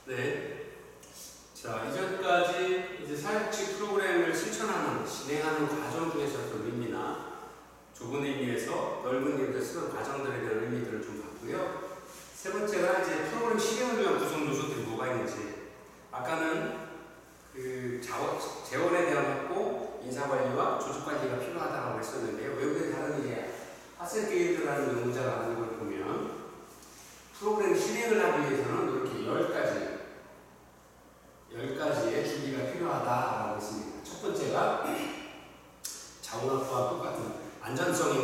네. 자, 이전까지 이제 사역지 프로그램을 실천하는, 진행하는 과정 중에서 어떤 의미나 좁은 의미에서 넓은 의미에서 쓰는 과정들에 대한 의미들을 좀 봤고요. 세 번째가 이제 프로그램 실행을 위한 구성 요소들이 뭐가 있는지. 아까는 그 재원에 대한 확보, 인사관리와 조직관리가 필요하다고 했었는데요. 외국에 다른 이제 하셀게일드라는 연구자가 하는 걸 보면 프로그램 실행을 하기 위해서는 이렇게 10가지의 준비가 필요하다라고 했습니다. 첫 번째가 자원학과와 똑같은 안전성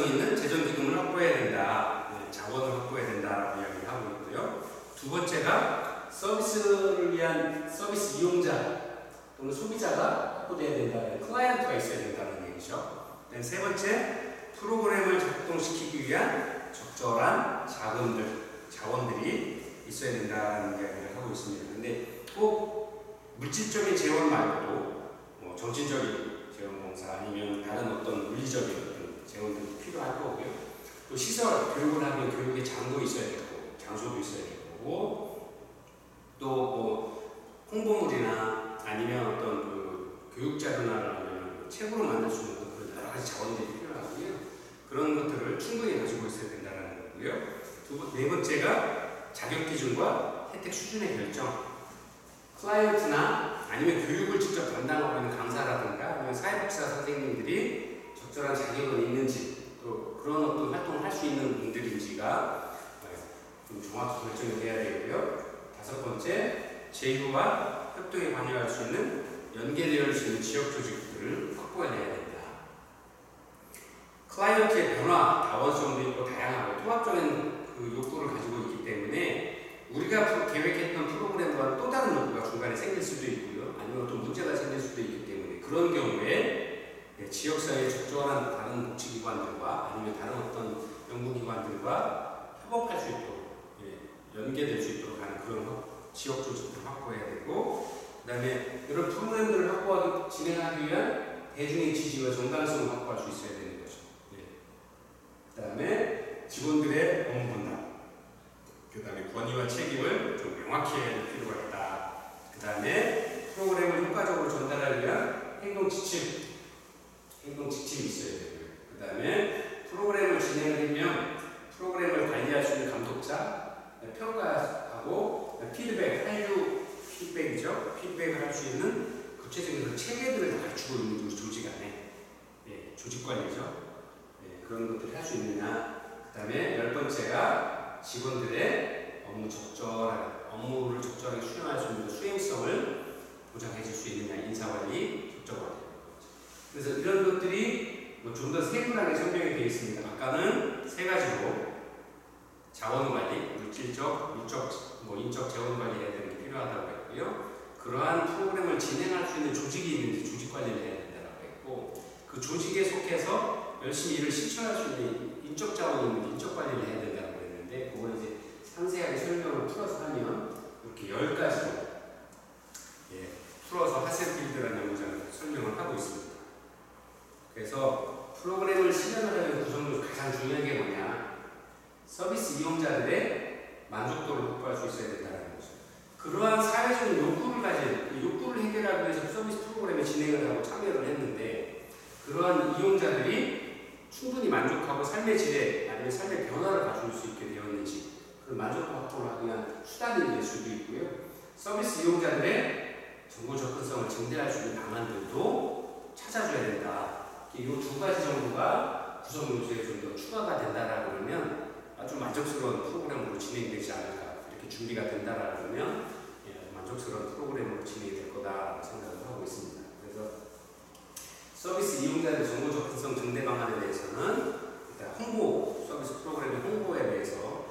있는 재정기금을 확보해야 된다. 네, 자원을 확보해야 된다라고 이야기를 하고 있고요. 두 번째가 서비스를 위한 서비스 이용자 또는 소비자가 확보되어야 된다. 클라이언트가 있어야 된다는 얘기죠. 세 번째, 프로그램을 작동시키기 위한 적절한 자원들이 있어야 된다는 이야기를 하고 있습니다. 근데 꼭 물질적인 재원 말고도 뭐 정신적인 재원 봉사 아니면 다른 어떤 물리적인 어떤 재원들도 필요할 거고요. 또 시설, 교육을 하면 교육의 장도 있어야 되고 장소도 있어야 되고 또 뭐 홍보물이나 아니면 어떤 그 교육 자료나 아니면 책으로 만들 수 있는 그런 여러 가지 자원들이 필요하고요. 그런 것들을 충분히 가지고 있어야 된다는 거고요. 네 번째가 자격 기준과 혜택 수준의 결정. 클라이언트나 아니면 교육을 직접 담당하고 있는 강사라든가 아니면 사회복지사 선생님들이 적절한 자격은 있는지 또 그런 어떤 활동을 할 수 있는 분들인지가 좀 정확히 결정이 돼야 되고요. 다섯 번째, 제휴와 협동에 관여할 수 있는 연계되어 수 있는 지역 조직들을 확보해내야 된다. 클라이언트의 변화, 다원성도 있고 다양하고 통합적인 그 욕구를 가지고 있기 때문에 우리가 계획했던 프로그램과는 또 다른 욕구가 중간에 생길 수도 있고요. 아니면 어떤 문제가 생길 수도 있기 때문에 그런 경우에 지역사회의 적절한 다른 복지기관들과 아니면 다른 어떤 연구기관들과 협업할 수 있도록 연계될 수 있도록 하는 그런 지역 조직을 확보해야 되고 그 다음에 이런 프로그램들을 진행하기 위한 대중의 지지와 정당성을 확보할 수 있어야 되는 거죠. 그 다음에 직원들의 업무 분담 그 다음에 권위와 책임을 좀 명확히 해야 될 필요가 있다. 그 다음에 프로그램을 효과적으로 전달하기 위한 행동 지침이 있어야 되고요. 그 다음에 프로그램을 진행하려면 프로그램을 관리할 수 있는 감독자, 평가하고 피드백, 한류 피드백이죠. 피드백을 할 수 있는 구체적인 체계들을 다 갖추고 있는 조직 안에 조직 관리죠. 그런 것들을 할 수 있느냐. 그 다음에 10번째가 직원들의 업무를 적절하게 수행할 수 있는 수행성을 보장해 줄 수 있느냐. 인사관리, 적정관리. 그래서 이런 것들이 좀 더 세분하게 설명이 되어 있습니다. 아까는 세 가지로 자원관리, 물질적, 인적 재원관리 해야 되는 게 필요하다고 했고요. 그러한 프로그램을 진행할 수 있는 조직이 있는지 조직 관리를 해야 된다고 했고 그 조직에 속해서 열심히 일을 실천할 수 있는 인적 자원이 있는지 인적 관리를 해야 된다고 했는데 그걸 이제 상세하게 설명을 풀어서 하면 이렇게 10가지로 풀어서 하셀필드라는 연구자는 설명을 하고 있습니다. 그래서 프로그램을 실현을 하는 구성도 가장 중요한 게 뭐냐? 서비스 이용자들의 만족도를 확보할 수 있어야 된다는 거죠. 그러한 사회적인 욕구를 해결하기 위해서 서비스 프로그램에 진행을 하고 참여를 했는데 그러한 이용자들이 충분히 만족하고 삶의 질에 아니면 삶의 변화를 가져올 수 있게 되었는지 그 만족 확보를 하기 위한 수단이 될 수도 있고요. 서비스 이용자들의 정보 접근성을 증대할 수 있는 방안들도 찾아줘야 된다. 이 두 가지 정도가 구성 요소에 좀 더 추가가 된다라고 그러면 아주 만족스러운 프로그램으로 진행되지 않을까. 이렇게 준비가 된다라고 그러면 만족스러운 프로그램으로 진행이 될 거다라고 생각을 하고 있습니다. 그래서 서비스 이용자들의 정보 접근성 증대 방안에 대해서는 일단 서비스 프로그램의 홍보에 대해서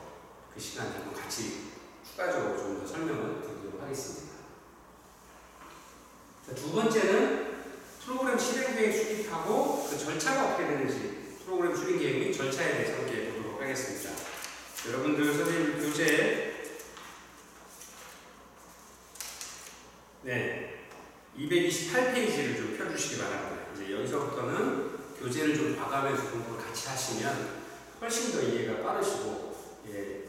그 시간에 한번 같이 추가적으로 좀 더 설명을 드리도록 하겠습니다. 자, 두 번째는 프로그램 실행 계획 수립하고 그 절차가 어떻게 되는지 프로그램 수립 계획 및 절차에 대해서 함께 보도록 하겠습니다. 여러분들 선생님 교재 228페이지를 좀 펴주시기 바랍니다. 이제 여기서부터는 교재를 좀 봐가면서 공부를 같이 하시면 훨씬 더 이해가 빠르시고, 예,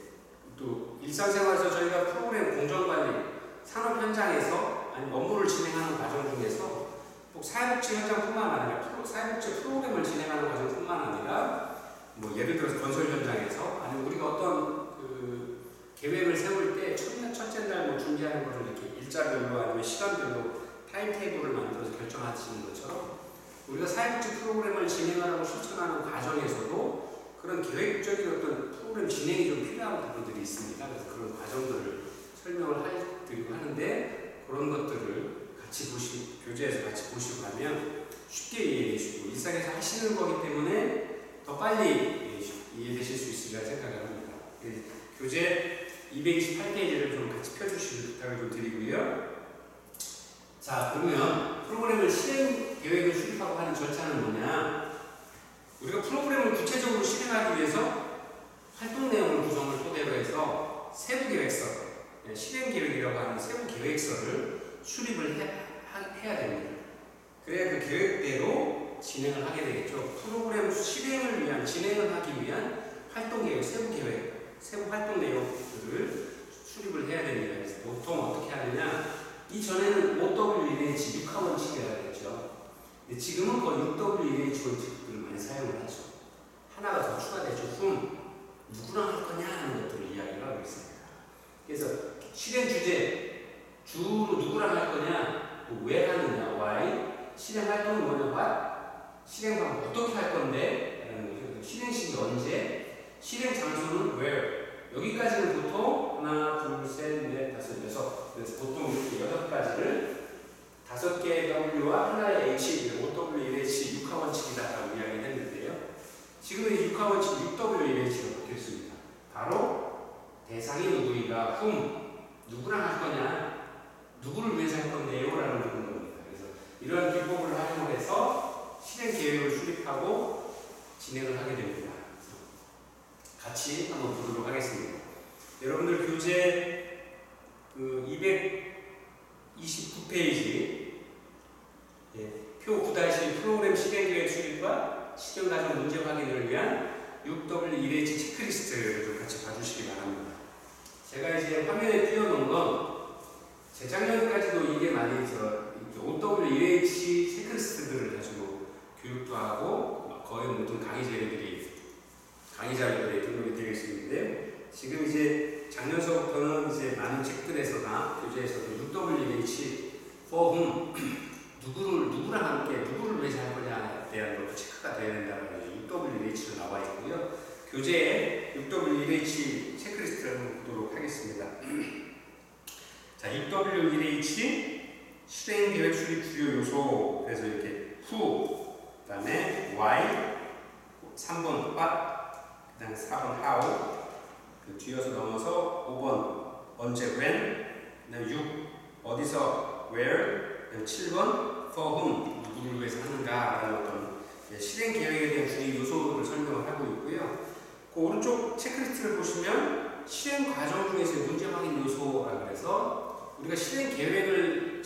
또 일상생활에서 저희가 프로그램 공정관리, 산업 현장에서 아니 업무를 진행하는 과정 중에서 꼭 사회복지 현장뿐만 아니라 사회복지 프로그램을 진행하는 과정뿐만 아니라 뭐 예를 들어서 건설 현장에서 아니면 우리가 어떤 그 계획을 세울 때 첫째 날 뭐 준비하는 것을 이렇게 일자별로 아니면 시간별로 타임테이블을 만들어서 결정하시는 것처럼 우리가 사회복지 프로그램을 진행하고 실천하는 과정에서도 그런 계획적인 어떤 프로그램 진행이 좀 필요한 부분들이 있습니다. 그래서 그런 과정들을 설명을 드리고 하는데 그런 것들을 같이 교재에서 같이 보시고 하면 쉽게 이해해 주시고 일상에서 하시는 거기 때문에 더 빨리 이해되실 수 있으리라 생각을 합니다. 교재 228페이지를 좀 같이 펴주실 부탁을 좀 드리고요. 자, 그러면 프로그램을 실행 계획을 수립하고 하는 절차는 뭐냐? 우리가 프로그램을 구체적으로 실행하기 위해서 활동 내용을 구성을 토대로 해서 세부 계획서, 실행 계획이라고 하는 세부 계획서를 수립을 해야 됩니다. 그래야 그 계획대로 진행을 하게 되겠죠. 프로그램 실행을 위한, 진행을 하기 위한 활동 계획, 세부 계획, 세부 활동 내용들을 수립을 해야 됩니다. 그래서 보통 어떻게 하느냐? 이전에는 5W1H 6하원칙이라고 했죠. 근데 지금은 거의 6W1H 원칙들을 많이 사용을 하죠. 하나가 더 추가되죠. 누구랑 할 거냐 하는 것들을 이야기를 하고 있습니다. 그래서 실행 주제, 주로 누구랑 할 거냐, 왜 하느냐, why, 실행 활동은 뭐냐, what, 실행 방법 어떻게 할 건데, 라는 거죠. 실행 시기 언제, 실행 장소는 where. 여기까지는 보통 하나, 둘, 셋, 넷, 다섯, 여섯. 그래서 보통 이렇게 6가지를 5개의 W와 하나의 H, 5W1H 6하원칙이다라고 이야기를 했는데요. 지금 이 6하원칙 6W1H로 바뀌었습니다. 바로 대상이 누구이가, 누구랑 할 거냐, 누구를 위해서 할 건데요? 라는 겁니다. 그래서 이런 기법을 활용해서 실행 계획을 수립하고 진행을 하게 됩니다. 같이 한번 보도록 하겠습니다. 여러분들 교재 그 229페이지 표 9-1 프로그램 실행계획 수립과 실행과정 문제 확인을 위한 6W1H 체크리스트를 좀 같이 봐주시기 바랍니다. 제가 이제 화면에 띄워놓은 건 재작년까지도 이게 많이 5W1H 체크리스트들을 가지고 교육도 하고 거의 모든 강의 자료들이 등록이 되어 있는데 지금 이제 작년서부터는 이제 많은 책들에서나 교재에서도 6W1H for whom 누구랑 함께 누구를 위해서 할 거냐에 대한 것도 체크가 되어야 된다는 6W1H로 나와 있고요. 교재에 6W1H 체크리스트를 한번 보도록 하겠습니다. 자, 6W1H 실행 계획 수립 주요 요소. 그래서 이렇게 who, 그 다음에 why, 3번 what, 그 다음에 4번 how, 그 뒤어서 넘어서 5번 언제 when, 그 다음에 6 어디서 where, 그 다음에 7번 for whom 누구를 위해서 하는가라는 어떤 실행 계획에 대한 주요 요소를 설명을 하고 있고요. 그 오른쪽 체크리스트를 보시면 실행 과정 중에서 문제 확인 요소라고 해서 우리가 실행을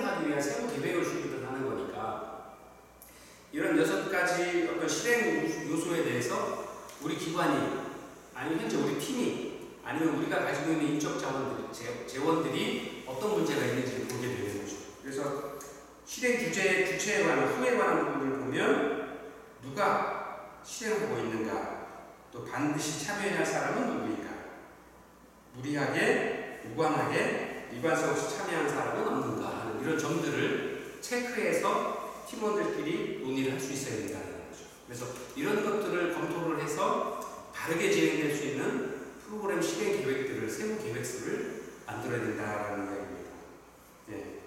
하기 위한 세부 계획을 수립을 하는 거니까 이런 6가지 어떤 실행 요소에 대해서 우리 기관이 아니면 현재 우리 팀이 아니면 우리가 가지고 있는 인적 재원들이 어떤 문제가 있는지를 보게 되는 거죠. 그래서 실행 주체에 관한 후에 관한 부분을 보면 누가 실행하고 있는가, 또 반드시 참여해야 할 사람은 누구인가, 무리하게, 무관하게, 일관성 없이 참여한 사람은 없는가 하는 이런 점들을 체크해서 팀원들끼리 논의를 할 수 있어야 된다는 거죠. 그래서 이런 것들을 검토를 해서 바르게 진행될 수 있는 프로그램 실행 계획들을, 세부 계획서를 만들어야 된다는 이야기입니다. 네.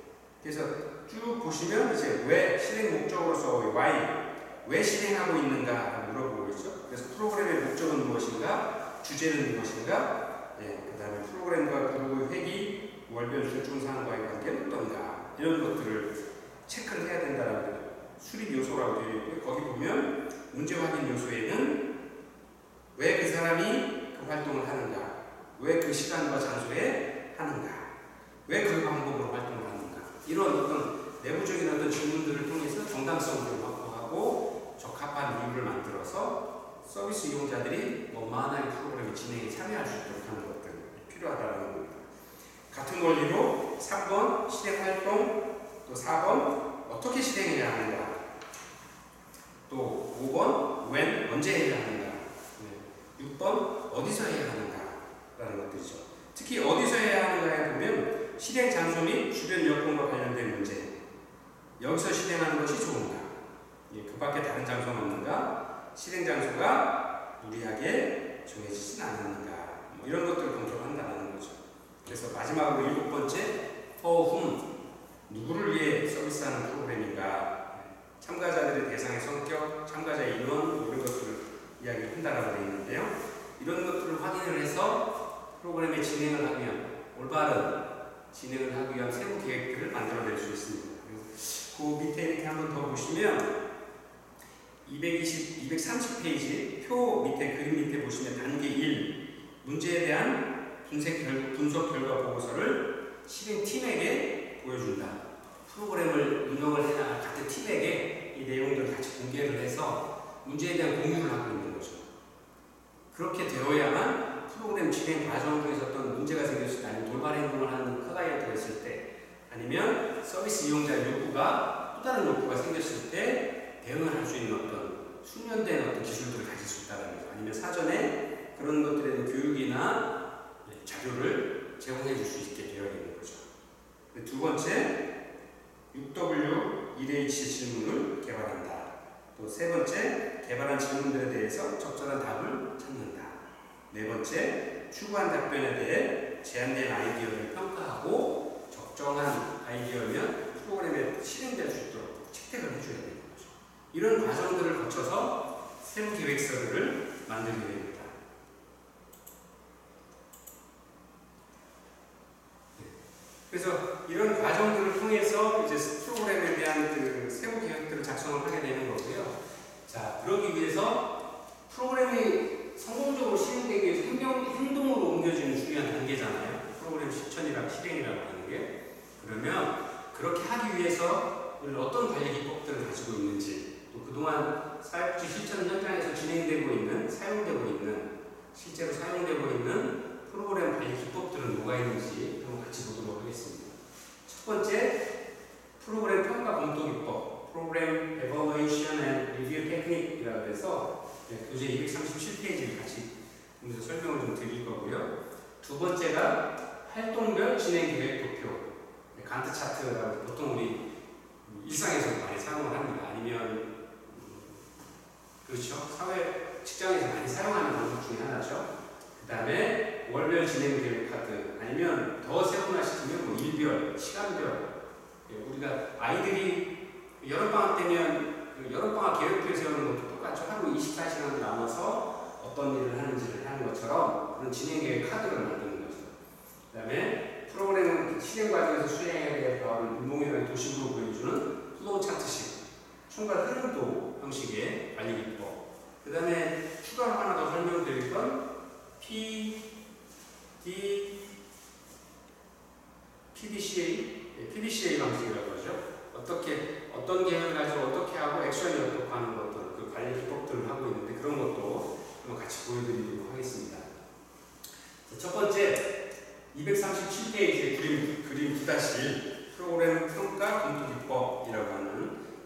그래서 쭉 보시면 이제 왜 실행 목적으로서 why, 왜 실행하고 있는가 물어보고 있죠. 그래서 프로그램의 목적은 무엇인가, 주제는 무엇인가, 그 다음에 프로그램과 그룹의 회기, 월별 출중 사항과의 관계는 어떤가, 이런 것들을 체크를 해야 된다는 수립 요소라고 되어 있고요. 거기 보면 문제 확인 요소에는 왜 그 사람이 그 활동을 하는가, 왜 그 시간과 장소에 하는가, 왜 그 방법으로 활동을 하는가, 이런 어떤 내부적인 어떤 질문들을 통해서 정당성을 확보하고 적합한 룰을 만들어서 서비스 이용자들이 원만하게 프로그램의 진행에 참여할 수 있도록 하는 것들이 필요하다는 겁니다. 같은 원리로 3번 실행 활동, 또 4번 어떻게 실행해야 하는가, 또 5번 when, 언제 해야 하는가, 6번 어디서 해야 하는가 라는 것들이죠. 특히 어디서 해야 하는가에 보면 실행 장소 및 주변 여건과 관련된 문제, 여기서 실행하는 것이 좋은가, 그 밖에 다른 장소가 없는가, 실행 장소가 무리하게 정해지진 않았는가, 이런 것들을 검토한다는 거죠. 그래서 마지막으로 7번째 for whom, 누구를 위해 서비스하는 프로그램인가, 참가자들의 대상의 성격, 참가자의 인원, 이런 것들을 이야기한다라고 되어 있는데요. 이런 것들을 확인을 해서 프로그램의 진행을 하기 위한, 올바른 진행을 하기 위한 세부 계획들을 만들어낼 수 있습니다. 그 밑에 이렇게 한번 더 보시면 230페이지 표 밑에 그림 밑에 보시면 단계 1, 문제에 대한 분석 결과 보고서를 실행팀에게 보여준다. 프로그램을 운영을 해나갈 같은 팀에게 이 내용들을 같이 공개를 해서 문제에 대한 공유를 하고 있는 거죠. 그렇게 되어야만 프로그램 진행 과정 중에서 어떤 문제가 생겼을 때, 아니면 돌발 행동을 하는 클라이언트가 있을 때, 아니면 서비스 이용자의 욕구가 또 다른 욕구가 생겼을 때 대응을 할 수 있는 어떤 숙련된 어떤 기술들을 가질 수 있다는 거죠. 아니면 사전에 그런 것들에 대한 교육이나 자료를 제공해 줄 수 있게 되어 있는 거죠. 두 번째, 6W 1H 질문을 개발한다. 또 세 번째, 개발한 질문들에 대해서 적절한 답을 찾는다. 네 번째, 추구한 답변에 대해 제한된 아이디어를 평가하고 적정한 아이디어면 프로그램에 실행될 수 있도록 채택을 해줘야 되는 거죠. 이런 과정들을 거쳐서 세부 계획서를 만들게 됩니다. 그래서 이런 과정들을 통해서 이제 프로그램에 대한 그 세부 계획들을 작성을 하게 되는 거고요. 자, 그러기 위해서 프로그램이 성공적으로 실행되기 위해서 행동으로 옮겨지는 중요한 단계잖아요. 프로그램 실천이라고 실행이라고 하는 게. 그러면 그렇게 하기 위해서 어떤 관리 기법들을 가지고 있는지, 또 그동안 사회복지 실천 현장에서 진행되고 있는, 사용되고 있는, 실제로 사용되고 있는 프로그램 관리 기법들은 뭐가 있는지 한번 같이 보도록 하겠습니다. 첫 번째, 프로그램 평가 검토 기법, 프로그램 Evaluation and Review Technique이라고 해서 교재 237페이지를 같이 보면서 설명을 좀 드릴 거고요. 두 번째가 활동별 진행 계획 도표, 간트 차트라고 보통 우리 일상에서 많이 사용을 합니다. 아니면 그렇죠, 사회 직장에서 많이 사용하는 방법 중에 하나죠. 그 다음에 월별 진행 계획 카드, 아니면 더 세분화시키면 뭐 일별, 시간별. 우리가 아이들이 여름방학 되면 여름방학 계획표 세우는 것도 똑같죠. 하루 24시간을 나눠서 어떤 일을 하는지를 하는 것처럼 그런 진행 계획 카드를 만드는 거죠. 그 다음에 프로그램 실행 과정에서 수행해야 될 바를 운동이나 도식으로 보여주는 플로우 차트식, 총괄 흐름도 형식의 관리 기법. 그 다음에 추가로 하나 더 설명드릴 건 PDCA 방식이라고 하죠. 어떤 계획을 가지고 어떻게 하고 액션이 어떻게 하는 것들, 그 관리 기법들을 하고 있는데 그런 것도 한번 같이 보여드리도록 하겠습니다. 첫 번째, 237페이지의 그림 9-1 프로그램 평가 검토 기법이라고 하는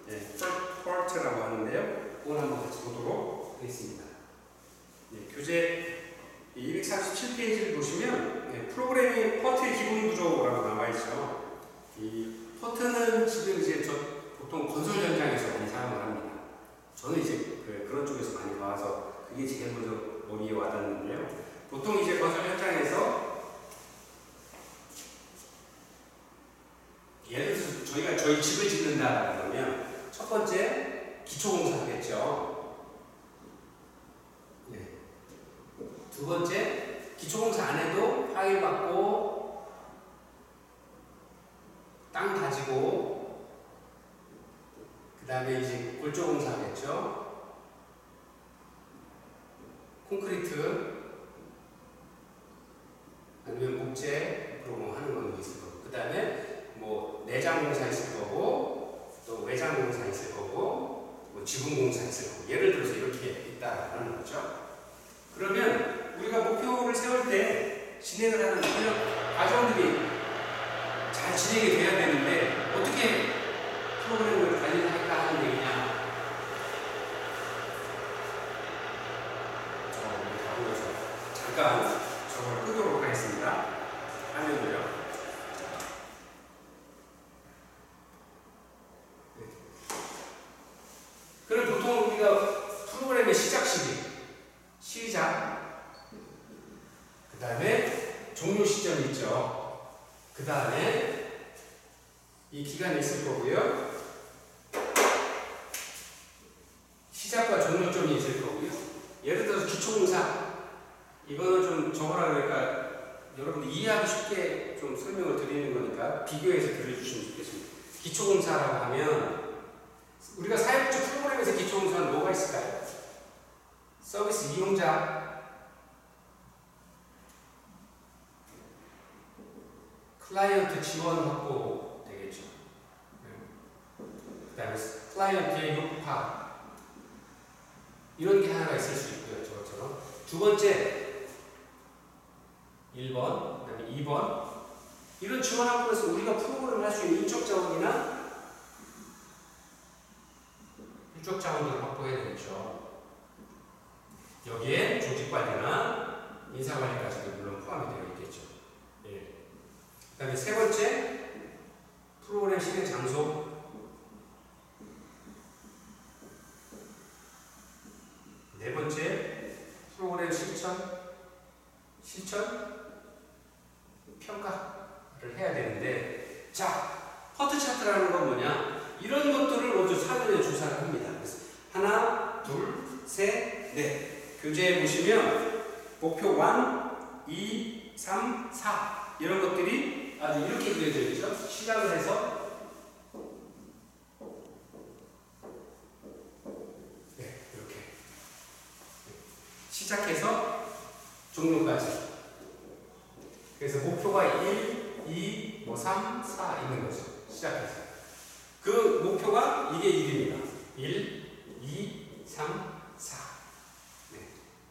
PERT라고 하는데요. 그걸 한번 같이 보도록 하겠습니다. 교재 237페이지를 보시면 프로그램이 PERT의 기본 구조라고 나와 있죠. 이 PERT는 지금 이제 보통 건설 현장에서 많이 사용을 합니다. 저는 이제 그런 쪽에서 많이 봐서 그게 제일 먼저 머리에 와닿는데요. 보통 이제 건설 현장에서 예를 들어서 저희가 저희 집을 짓는다 그러면 첫 번째 기초공사겠죠. 두 번째, 기초공사 안 해도 파일 받고 땅 다지고, 그 다음에 이제 골조공사겠죠. 콘크리트 아니면 목재 그런 거 하는 건 있을 거고, 그 다음에 뭐 내장 공사 있을 거고, 또 외장 공사 있을 거고, 뭐 지분공사 있을 거고, 예를 들어서 이렇게 있다라는 거죠. 그러면 우리가 목표를 세울 때 진행을 하는 그런 과정들이 잘 진행이 돼야 되는데 어떻게 프로그램을 관리할까 하는 얘기냐. 잠깐 저걸 끄도록 하겠습니다. 화면을요. 그럼 보통 우리가 프로그램의 시작 시작, 그 다음에 종료 시점이 있죠. 그 다음에 이 기간이 있을 거고요. 시작과 종료점이 있을 거고요. 예를 들어서 기초공사, 이거는 좀 적어라 그러니까 여러분들 이해하기 쉽게 좀 설명을 드리는 거니까 비교해서 들어주시면 좋겠습니다. 기초공사라고 하면 우리가 사용자 프로그램에서 기초공사는 뭐가 있을까요? 서비스 이용자, 클라이언트 지원 확보 되겠죠. 그 다음에 클라이언트의 요구 파악, 이런 게 하나가 있을 수 있고요. 저것처럼. 두 번째, 1번, 그 다음에 2번. 이런 지원 확보에서 우리가 프로그램을 할 수 있는 인적 자원이나 인적 자원들을 확보해야 되겠죠. 여기에 조직관리나 인사관리까지도 물론 포함이 되어 있겠죠. 예. 그 다음에 세 번째, 프로그램 실행 장소. 네 번째, 프로그램 실천, 평가를 해야 되는데, 자, 퍼트 차트라는 건 뭐냐? 이런 것들을 먼저 사전에 조사를 합니다. 그래서 하나, 둘, 셋, 넷. 교재에 보시면 목표 1, 2, 3, 4 이런 것들이 아주 이렇게 그려져 있죠. 시작을 해서 이렇게 시작해서 종료까지. 그래서 목표가 1, 2, 3, 4 있는 거죠. 시작해서 그 목표가 이게 1입니다. 1, 2, 3, 4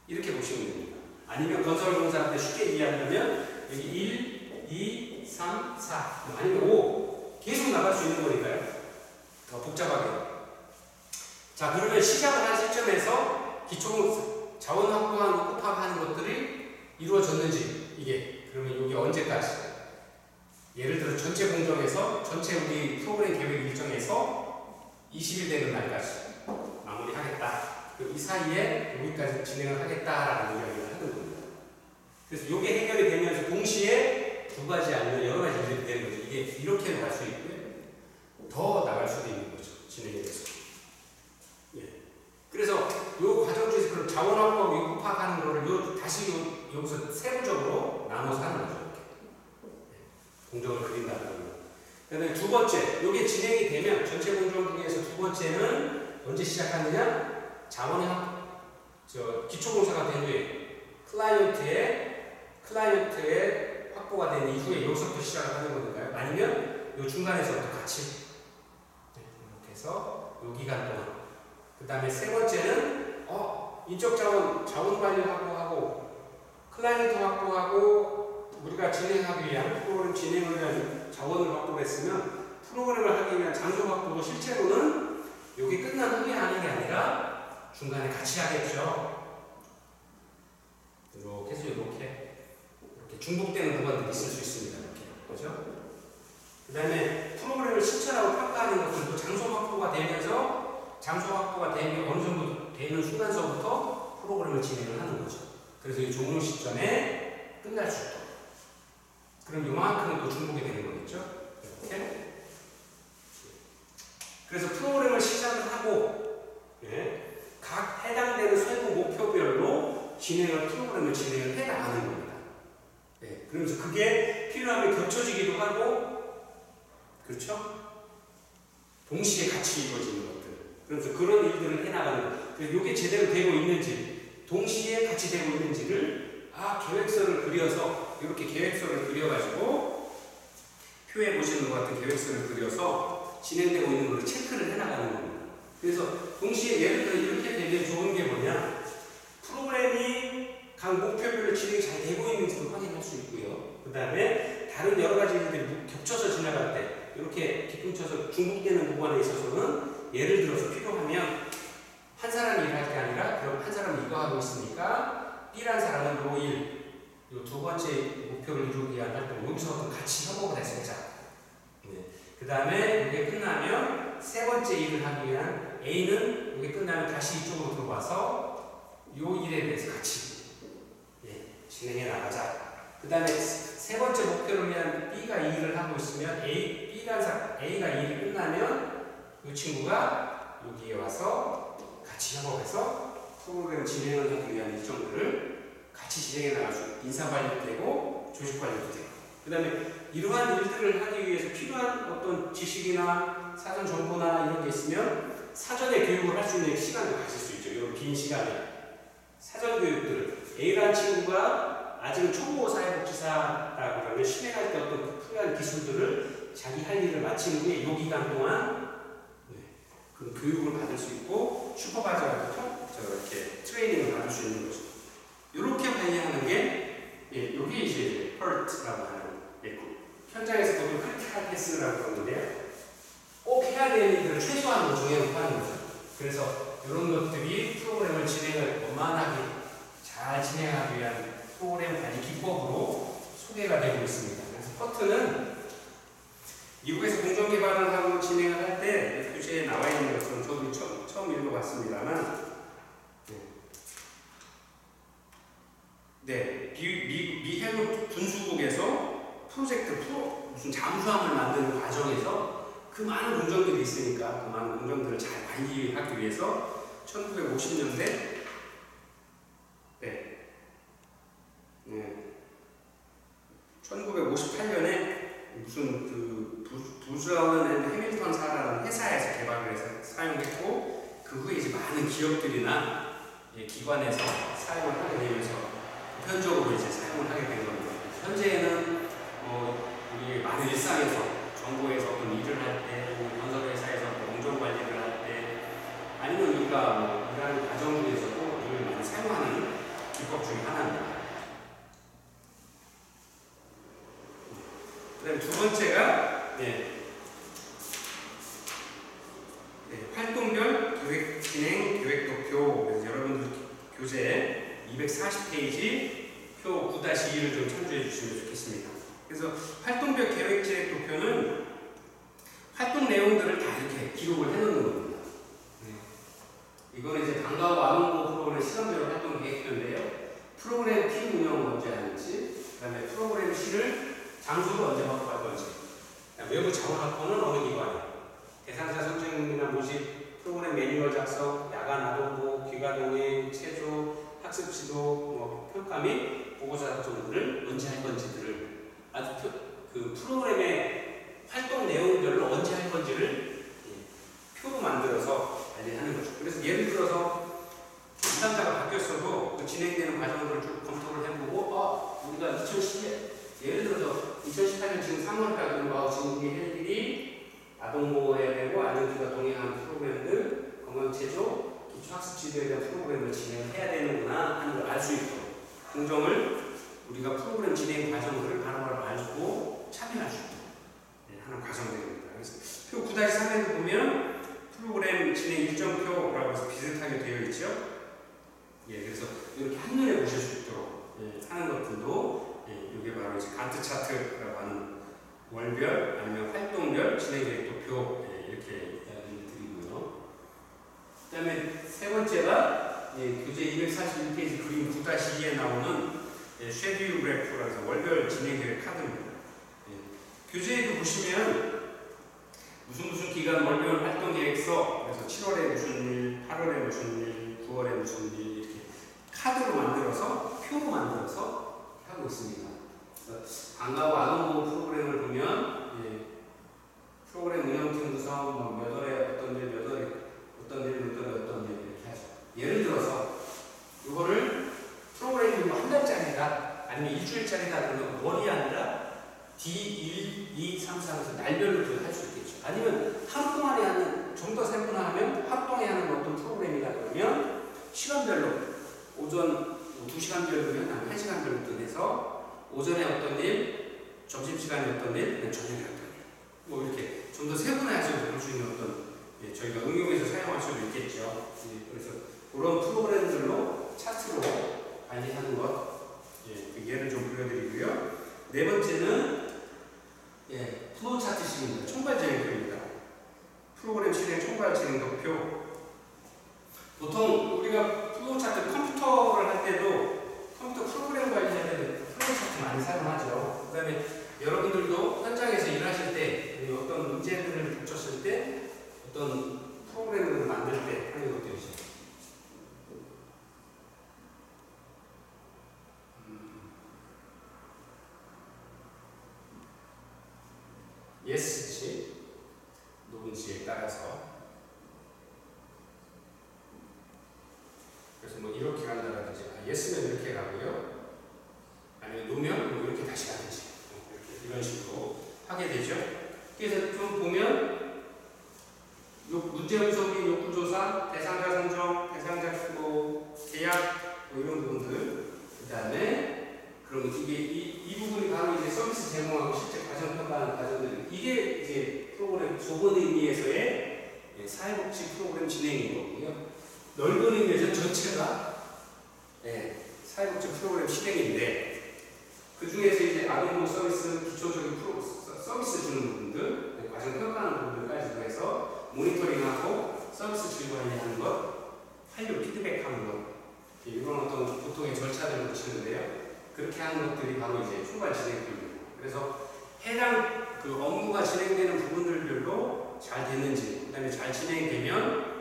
이렇게 보시면 됩니다. 아니면 건설공사한테 쉽게 이해하려면 여기 1, 2, 3, 4 아니면 5 계속 나갈 수 있는 거니까요. 더 복잡하게. 자, 그러면 시작을 한 시점에서 기초 자원 확보하고 파악하는 것들이 이루어졌는지, 이게 그러면 여기 언제까지? 예를 들어 전체 공정에서 전체 우리 프로그램 계획 일정에서 20일 되는 날까지 마무리하겠다. 이 사이에 여기까지 진행을 하겠다라는 이야기를 하는 겁니다. 그래서 이게 해결이 되면서 동시에 두 가지 아니면 여러 가지 일이 되는 거죠. 이게 이렇게 나갈 수 있고요. 더 나갈 수도 있는 거죠. 진행에 대해서. 예. 그래서 이 과정 중에서 그런 자원 확보하고 요구 파악하는 거를 다시 여기서 세부적으로 나눠서 하는 거죠. 이렇게. 예. 공정을 그린다는 겁니다. 그다음에 두 번째, 이게 진행이 되면 전체 공정 중에서 두 번째는 언제 시작하느냐? 자원의 기초공사가 된 후에 클라이언트의 확보가 된 이후에 여기서부터 시작을 하는 건가요? 아니면 이 중간에서부터 같이 이렇게 해서 이 기간 동안. 그 다음에 세 번째는 인적 자원 관리 확보하고 클라이언트 확보하고 우리가 진행하기 위한 프로그램 진행을 위한 자원을 확보했으면 프로그램을 하기 위한 장소 확보도 실제로는 여기 끝난 후에 하는 게 아니라 중간에 같이 하겠죠. 이렇게 해서 이렇게 중복되는 부분들이 있을 수 있습니다. 이렇게. 그죠? 그 다음에 프로그램을 실천하고 평가하는 것들도 장소 확보가 되면서 장소 확보가 되면 어느 정도 되는 순간서부터 프로그램을 진행을 하는 거죠. 그래서 이 종료 시점에 끝날 수 있도록. 그럼 요만큼은 또 중복이 되는 거겠죠. 이렇게. 그래서 프로그램을 시작을 하고, 각 해당되는 세부 목표별로 프로그램을 진행을 해 나가는 겁니다. 그러면서 그게 필요하면 겹쳐지기도 하고, 그렇죠? 동시에 같이 이루어지는 것들. 그래서 그런 일들을 해 나가는. 그래서 이게 제대로 되고 있는지, 동시에 같이 되고 있는지를 계획서를 그려서 이렇게 계획서를 그려가지고 표에 보시는 것 같은 계획서를 그려서 진행되고 있는 걸 체크를 해 나가는 겁니다. 그래서 동시에 예를 들어 이렇게 되면 좋은 게 뭐냐? 프로그램이 각 목표별로 진행이 잘 되고 있는지도 확인할 수 있고요. 그 다음에 다른 여러 가지 일들이 겹쳐서 지나갈 때 이렇게 뒤꿈쳐서 중복되는 구간에 있어서는 예를 들어서 필요하면 한 사람이 일할 게 아니라 그럼 한 사람이 이거 하고 있으니까 B라는 사람은 요 일, 요 두 번째 목표를 이루기 위한 활동 여기서 같이 협업을 해서 하자. 네. 그 다음에 이게 끝나면 세 번째 일을 하기 위한 A는 이게 끝나면 다시 이쪽으로 들어와서 요 일에 대해서 같이 진행해 나가자. 그 다음에 세 번째 목표를 위한 B가 이 일을 하고 있으면 A가 이 일이 끝나면 이 친구가 여기에 와서 같이 협업해서 프로그램 진행을 하기 위한 일정들을 같이 진행해 나갈 수 있고 인사관리도 되고 조직관리도 되고 그 다음에 이러한 일들을 하기 위해서 필요한 어떤 지식이나 사전 정보나 이런 게 있으면 사전에 교육을 할 수 있는 시간도 가질 수 있죠. 이런 긴 시간에 사전 교육들을 A라는 친구가 아직은 초보 사회복지사라고 그러면 실행할 때 어떤 필요한 기술들을 자기 할 일을 마친 후에 요 기간 동안 그 교육을 받을 수 있고 슈퍼바이저로부터 이렇게 트레이닝을 받을 수 있는 거죠. 이렇게 관리하는 게 이게 이제 PERT라고 하는 현장에서 보통 크리티컬 패스라고 그러는데요. 꼭 해야 되는 일들을 최소한으로 정해놓고 하는 거죠. 그래서 이런 것들이 프로그램을 진행을 원만하게 잘 진행하기 위한 프로그램 관리 기법으로 소개가 되고 있습니다. 그래서 PERT는 미국에서 공정개발을 하고 진행을 할 때 교재에 나와 있는 것은 저도 처음 읽어봤습니다만 미 해군 군수국에서 무슨 잠수함을 만드는 과정에서 그 많은 공정들이 있으니까 그 많은 공정들을 잘 관리하기 위해서 1950년대 1958년에 무슨 그 부전 앤 해밀턴 사라는 회사에서 개발을 해서 사용했고 그 후에 이제 많은 기업들이나 기관에서 사용을 하게 되면서 보편적으로 이제 사용을 하게 된 겁니다. 현재는 우리 많은 일상에서 정부에서 어떤 일을 할 때, 건설회사에서 공정 관리를 할 때, 아니면 우리가 일하는 과정 중에서도 이걸 많이 사용하는 기법 중에 하나입니다. 그 다음에 두 번째가 활동별 계획 진행 계획도표. 그래서 여러분들 교재 240페이지 표 9-2를 좀 참조해 주시면 좋겠습니다. 그래서 활동별 계획 진행도표는 활동 내용들을 다 이렇게 기록을 해놓는 겁니다. 이거는 이제 방과후 아동보호 프로그램 시간별 활동 계획표인데요. 프로그램 팀 운영을 언제 하는지, 그 다음에 프로그램 C를 장소를 언제 확보할 건지, 외부 자원 확보는 어느 기관에, 대상자 선정이나 모집, 프로그램 매뉴얼 작성, 야간 아동보호, 귀가동행, 체조, 학습 지도, 평가 및 보고자 작성들을 언제 할 건지들을 아주 그 프로그램의 활동 내용들을 언제 할 건지를 표로 만들어서 관리하는 거죠. 그래서 예를 들어서 담당자가 바뀌었어도 그 진행되는 과정들을 쭉 검토를 해보고 우리가 2010년 예를 들어서 2018년 지금 3월까지 지금 우리 할 일이 아동보호해야 되고 아동들과 동행하는 프로그램들, 건강체조, 기초학습 지도에 대한 프로그램을 진행해야 되는구나 하는 걸 알 수 있고 공정을 우리가 프로그램 진행 과정들을 바로바로 알고 참여할 수 있도록 하는 과정들입니다. 그래서 표 9-3에도 보면 프로그램 진행 일정표라고 해서 비슷하게 되어 있죠. 그래서 이렇게 한눈에 보실 수 있도록 하는 것들도 이게 바로 이제 간트 차트라고 하는 월별 아니면 활동별 진행 계획도표 이렇게 이야기를 드리고요. 그 다음에 세 번째가 교재 241페이지 그림 9-2에 나오는 쉐듀 그래프라고 해서 월별 진행 계획 카드입니다. 교재에도 보시면 무슨 기간 월별 활동 계획서, 그래서 7월에 무슨 일, 8월에 무슨 일, 9월에 무슨 일 이렇게 카드로 만들어서 표로 만들어서 하고 있습니다. 방과후 아동보호 프로그램을 보면 프로그램 운영팀 구성, 몇 월에 어떤 일, 몇 월에 어떤 일, 몇 월에 어떤 일 이렇게 하죠. 예를 들어서 이거를 프로그램이 한 달짜리다 아니면 일주일짜리다 그러면 월이 아니라 D1, 2, 3, 4에서 날별로 할 수 있겠죠. 아니면 하루 동안에 하는 좀 더 세분화하면 하루 동안 하는 어떤 프로그램이다 그러면 시간별로 오전 2시간별로면 한 1시간별로 해서 오전에 어떤 일, 점심시간에 어떤 일, 저녁에 어떤 일 뭐 이렇게 좀 더 세분화해서 볼 수 있는 어떤 저희가 응용해서 사용할 수도 있겠죠. 그래서 그런 프로그램들로 차트로 관리하는 것 그 예를 좀 보여드리고요. 네 번째는 플로우 차트식입니다. 총괄 진행표입니다. 프로그램 실행 총괄 진행표. 보통 우리가 플로우 차트 컴퓨터를 할 때도 컴퓨터 프로그램 관리할 때도 플로우 차트 많이 사용하죠. 그 다음에 여러분들도 현장에서 일하실 때 어떤 문제들을 닥쳤을 때 어떤 프로그램을 만들 때 하는 것들이죠. 예스지 누군지에 따라서 그래서 뭐 이렇게 간다든지 예스면 이렇게 가고요. 아니면 노면 뭐 이렇게 다시 가든지 이런 식으로 하게 되죠. 그래서 좀 보면 문제 분석이 욕구조사, 대상자 선정, 대상자 뭐 계약 뭐 이런 부분들 그 다음에 그럼 이게 이 부분이 바로 이제 서비스 제공하고 실제 과정 평가하는 과정들 이게 이제 프로그램 좁은 의미에서의 사회복지 프로그램 진행인 거고요. 넓은 의미에서 전체가 사회복지 프로그램 실행인데 그 중에서 이제 아동보호 서비스 기초적인 서비스 주는 부분들, 과정 평가하는 부분들까지도 해서 모니터링하고 서비스 질 관리하는 것, 활용 피드백하는 것 이런 어떤 보통의 절차들을 거치는데요. 그렇게 하는 것들이 바로 이제 총괄 진행표입니다. 그래서 해당 그 업무가 진행되는 부분들별로 잘 됐는지, 그 다음에 잘 진행되면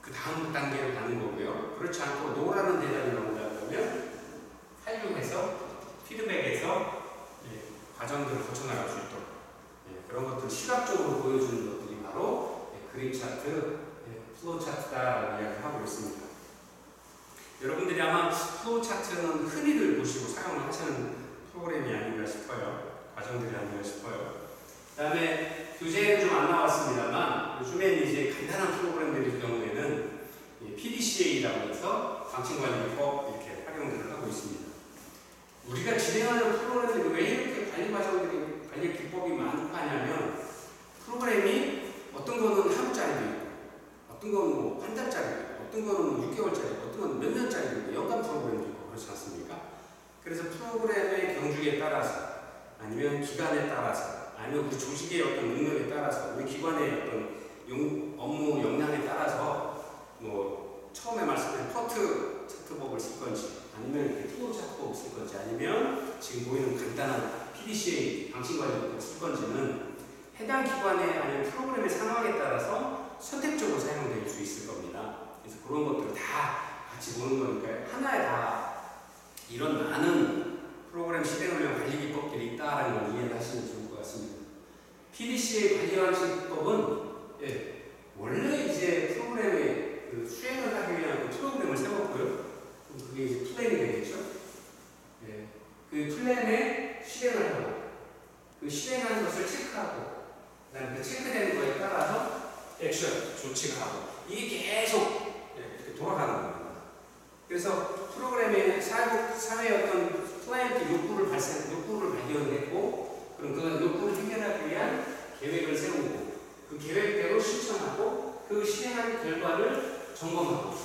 그 다음 단계로 가는 거고요. 그렇지 않고 노라는 대답이 나온다 그러면 활용해서 피드백해서 과정들을 거쳐나갈 수 있도록 그런 것들 시각적으로 보여주는 것들이 바로 그림 차트, 플로우 차트다라고 이야기를 하고 있습니다. 여러분들이 아마 플로우 차트는 흔히들 보시고 사용을 하시는 프로그램이 아닌가 싶어요. 과정들이 아닌가 싶어요. 그 다음에 교재에는 좀 안 나왔습니다만 요즘엔 이제 간단한 프로그램들일 경우에는 PDCA라고 해서 방침관리법 이렇게 활용들을 하고 있습니다. 우리가 진행하는 프로그램들이 왜 이렇게 관리 과정들이 관리 기법이 많고 하냐면 프로그램이 어떤 거는 하루짜리도 있고 어떤 거는 뭐 한 달짜리도 있고 어떤 거는 뭐 6개월짜리고 어떤 거는 몇 년짜리도 있고 연간 프로그램도 있고 그렇지 않습니까? 그래서 프로그램의 경중에 따라서 아니면 기간에 따라서 아니면 그 조직의 어떤 능력에 따라서 우리 기관의 어떤 업무 역량에 따라서 뭐 처음에 말씀드린 퍼트 차트법을 쓸 건지 아니면 이렇게 플로우 차트법을 쓸 건지 아니면 지금 보이는 간단한 PDCA 방침관리법을 쓸 건지는 해당 기관의 아니면 프로그램의 상황에 따라서 선택적으로 사용될 수 있을 겁니다. 그래서 그런 것들을 다 같이 보는 거니까요. 하나에 다 이런 많은 프로그램 실행을 위한 관리 기법들이 있다라는 걸 이해를 하시면 좋을 것 같습니다. PDCA 관리 방식법은 원래 이제 프로그램의 그 수행을 하기 위한 그 프로그램을 세웠고요. 그게 이제 플랜이 되겠죠. 그 플랜에 실행을 하고 그 실행하는 것을 체크하고 그다음에 그 체크되는 거에 따라서 액션, 조치를 하고 이게 계속 이렇게 돌아가는 겁니다. 그래서 프로그램의 사회의 어떤 클라이언트 욕구를 발견했고 그럼 그 욕구를 해결하기 위한 계획을 세우고 그 계획대로 실천하고 그 실행한 결과를 점검하고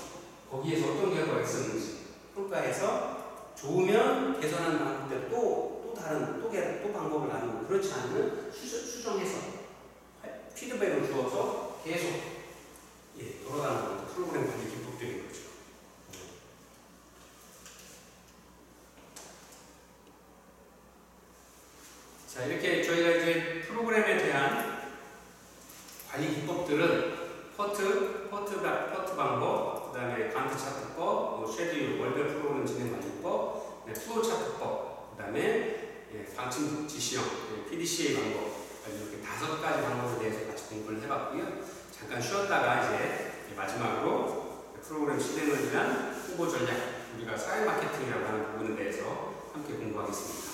거기에서 어떤 결과가 있었는지 평가해서 좋으면 개선하는 방법대로 또 방법을 나누고 그렇지 않으면 수정해서 피드백을 주어서 계속 돌아가는 프로그램 관리 기법들인 거죠. 자, 이렇게 저희가 이제 프로그램에 대한 관리 기법들은 퍼트 방법, 그 다음에 간트 차트법, 쉐듀 월별 프로그램 진행 관리법, 플로우 차트법, 그 다음에 방침 지시형, PDCA 방법, 이렇게 5가지 방법에 대해서 같이 공부를 해봤고요. 잠깐 쉬었다가 이제 마지막으로 프로그램 실행을 위한 홍보 전략, 우리가 사회 마케팅이라고 하는 부분에 대해서 함께 공부하겠습니다.